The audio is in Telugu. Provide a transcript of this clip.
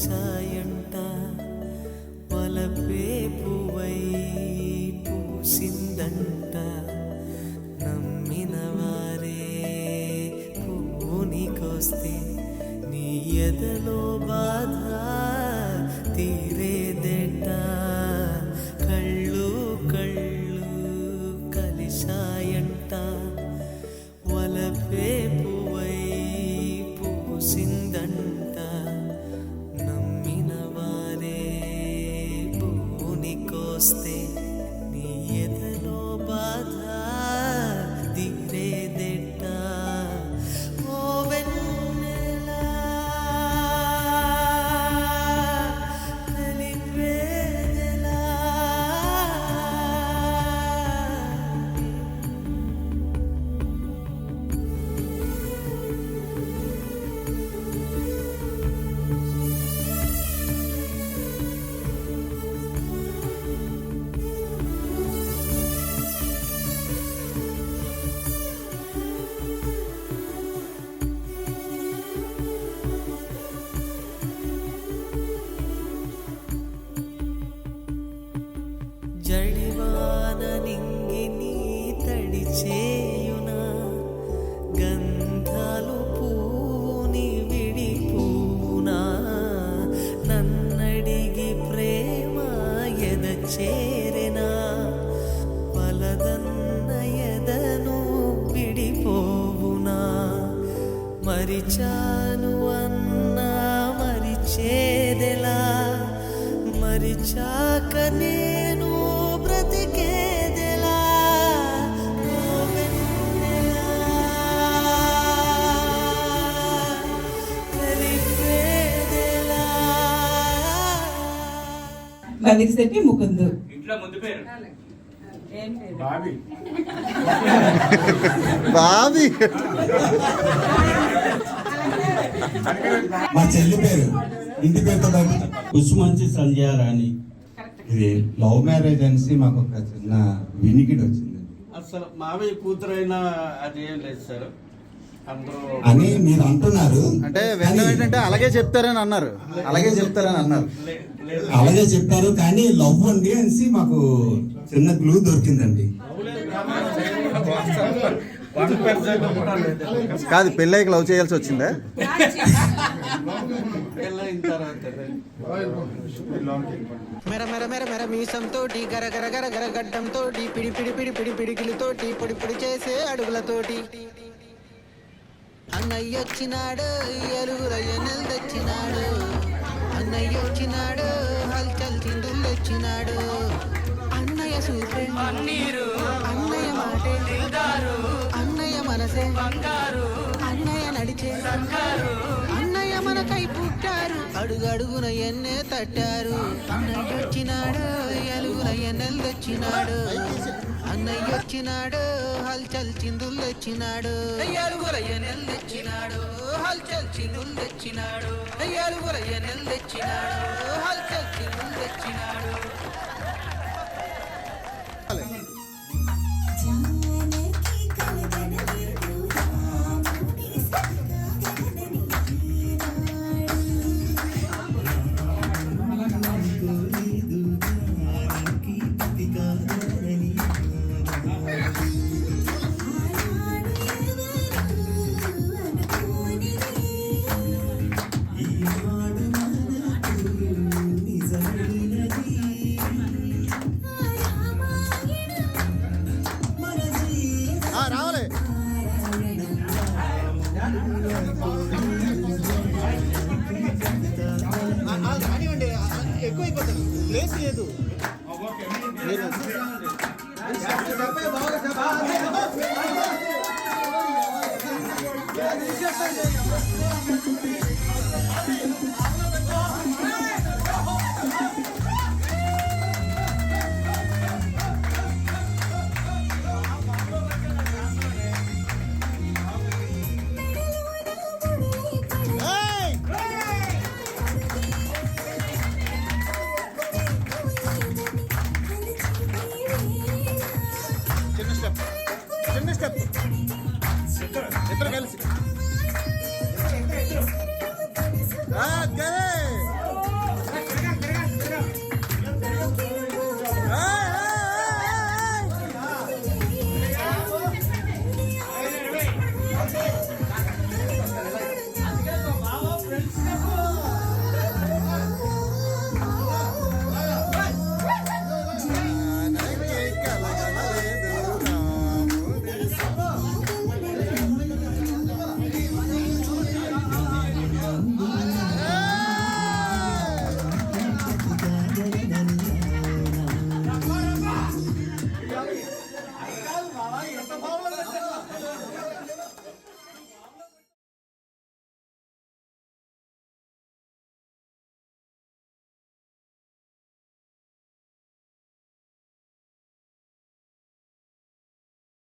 సాయంట వలపే పువ్వై పూసిందంట నమ్మిన వారే పువ్వునికొస్తే నీ ఎదలో బాధ తీరేదెట కళ్ళు కళ్ళు కలిసాయంట వలపే పువ్వై పూసిందంట వస్తే నీ ఎదలో బాధ తీరేదెట్ట ఓ వెన్నెలా తెలిపేదెలా జడివాన నింగిని తడిచేయునా గంధాలు పూని విడిపూనా నన్నడిగి ప్రేమ ఎద చేరెనా వలదన్న ఎదను విడిపోవునా మరిచాను అన్నా మరిచేదెలా మరిచాక నేను బ్రతికేదెలా ఓ వెన్నెలా తెలిపేదెలా గదిరిశెట్టి ముకుందు ఇంట్లో ముందు పేరు బాబీ బాబీ మా చెల్లి పేరు ఇంటి పేరుతో పాటు కుసుమంచి సంధ్యారాణి. ఇది లవ్ మ్యారేజ్ అనేసి మాకు ఒక చిన్న వినికిడి వచ్చింది. అసలు మావయ్య కూతురైనా అది ఏం లేదు సార్ అందరూ అని మీరు అంటున్నారు. అంటే ఏంటంటే అలాగే చెప్తారని అన్నారు. అలాగే చెప్పారు కానీ లవ్ అండి అనేసి మాకు చిన్న క్లూ దొరికిందండి. కాదు పెళ్ళైకి లవ్ చేయాల్సి వచ్చిందా? మెర మెర మెర మెర మీసంతోటి గర గర గర గర గడ్డంతోటి పిడి పిడి పిడి పిడి పిడికిలతోటి పొడి పొడి చేసే అడుగులతోటి అన్నయ్యొచ్చినాడు ఎలుగురయ్య నెల తెచ్చినాడు అన్నయ్యొచ్చినాడు హల్చల్ చిందులు తెచ్చినాడు అన్నయ్య సూపే అన్నయ్య మాటే అన్నయ్య మనసే అన్నయ్య నడిచే అన్నయ్య మనకై పుట్టారు అడుగడుగున ఎన్నే తట్టారు అన్నయ్యొచ్చినాడు ఎలుగుల ఎన్నెలు తెచ్చినాడు అన్నయ్యొచ్చినాడు హల్చల్ చిందులు తెచ్చినాడు ఎలుగుల ఎన్నెలు తెచ్చినాడు హల్చల్ చిందులు తెచ్చినాడు ఎలుగుల ఎన్నెలు తెచ్చినాడు హల్చల్ చిందులు తెచ్చినాడు రావాలి. ఎక్కువైపోతుంది ప్లేస్ లేదు. ఇద్దరు కలిసి